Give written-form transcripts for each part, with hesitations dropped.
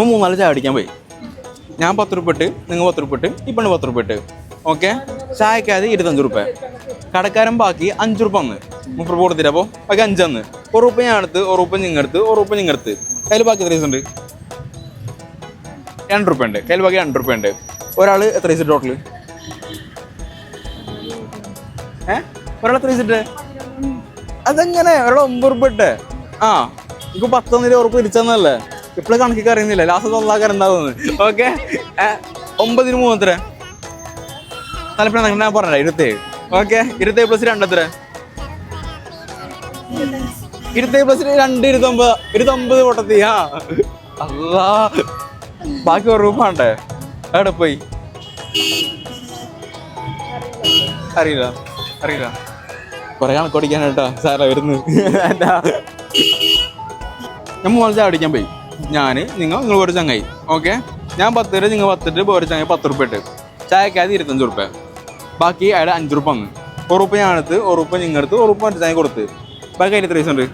3-4 ചായ അടിക്കാൻ പോയി. ഞാൻ 10 രൂപ ഇട്ട്, നിങ്ങൾ 10 രൂപ ഇട്ട്, ഈ പെണ്ണ് 10 രൂപ ഇട്ട്. ഓക്കെ, ചായക്കാത് 25 രൂപ. കടക്കാരൻ ബാക്കി 5 രൂപ വന്ന് 30 രൂപ കൊടുത്തിട്ട്. അപ്പോൾ ബാക്കി 5 തന്ന്. 1 രൂപ ഞാൻ എടുത്ത്, 1 രൂപ നിങ്ങടുത്ത്, 1 രൂപ നിങ്ങടുത്ത്. കയ്യിൽ ബാക്കി എത്ര പൈസ ഉണ്ട്? 2 രൂപ ഉണ്ട്. കയ്യിൽ ബാക്കി 2 രൂപ ഉണ്ട്. ഒരാൾ എത്ര പൈസ ടോട്ടൽ? ഒരാൾ എത്ര പൈസ ഇട്ട്? അതെങ്ങനെ? ഒരാൾ 9 രൂപ ഇട്ട്. ആ, ഇപ്പൊ 10 തന്നിട്ട് 1 രൂപ തിരിച്ചെന്നല്ലേ? ഇപ്പോഴും കണക്കിക്ക് അറിയുന്നില്ല. ലാസ്റ്റ് 1 എന്താവുന്നത്? ഓക്കെ, 9-ന് 3 എത്ര? തലപ്പിണ ഞാൻ പറഞ്ഞ 27. ഓക്കെ, 27 + 2 എത്ര? 27 + 2 29 പൊട്ടത്തി. ആ അല്ലാ, ബാക്കി 1 രൂപ വേണ്ടേ? എവിടെ പോയി? അറിയില്ല കുറെ കണക്കോടിക്കാൻ കേട്ടോ സാറേ വരുന്നു. ഞാൻ 3 ചായ അടിക്കാൻ പോയി. നിങ്ങൾ ഒരു ചങ്ങായി. ഓക്കെ, ഞാൻ 10 രൂപ, നിങ്ങൾ 10 രൂപ, ഒരു ചങ്ങായി 10 രൂപ ഇട്ട്. ചായക്കാത് 25 രൂപ. ബാക്കി അയാൾ 5 രൂപ വന്ന്. 1 രൂപ ഞാൻ എടുത്ത്, 1 രൂപ നിങ്ങടുത്ത്, 1 രൂപ ചായ കൊടുത്ത്. ബാക്കി അതിൽ എത്ര പൈസ ഉണ്ട്?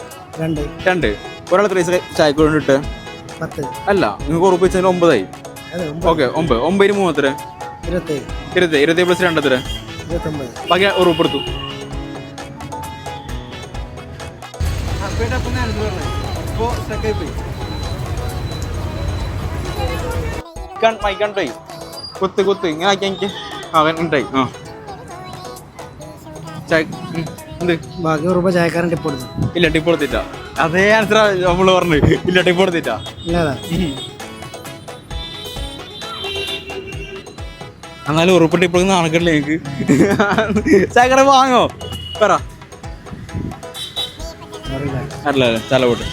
2. ഒരാൾ എത്ര പൈസ ചായക്ക് കൊണ്ടിട്ട്? 10. അല്ല, നിങ്ങൾക്ക് 1 രൂപ വെച്ചാൽ 9 ആയി. ഓക്കെ, 9. 9-ന് 3 എത്ര? 27 + 2 എത്ര? 29. ബാക്കി 1 രൂപ എടുത്തു. കുത്ത് ഇങ്ങനെ ആക്കി എനിക്ക്. ഉണ്ടായി. ആ എന്ത്? ബാക്കി 1 രൂപ ചായക്കാരൻ ടിപ്പ് കൊടുത്തു. ഇല്ല, ടിപ്പ് കൊടുത്തിട്ടാ. അതേ ആൻസർ നമ്മള് പറഞ്ഞു. ഇല്ല, ടിപ്പ് കൊടുത്തിട്ടാ. എന്നാലും ഉറുപ്പ് ടിപ്പ് നടക്കില്ല എനിക്ക്. ചായക്കട വാങ്ങോ? പറ. അറിയില്ല, സ്ഥലം പോട്ടെ.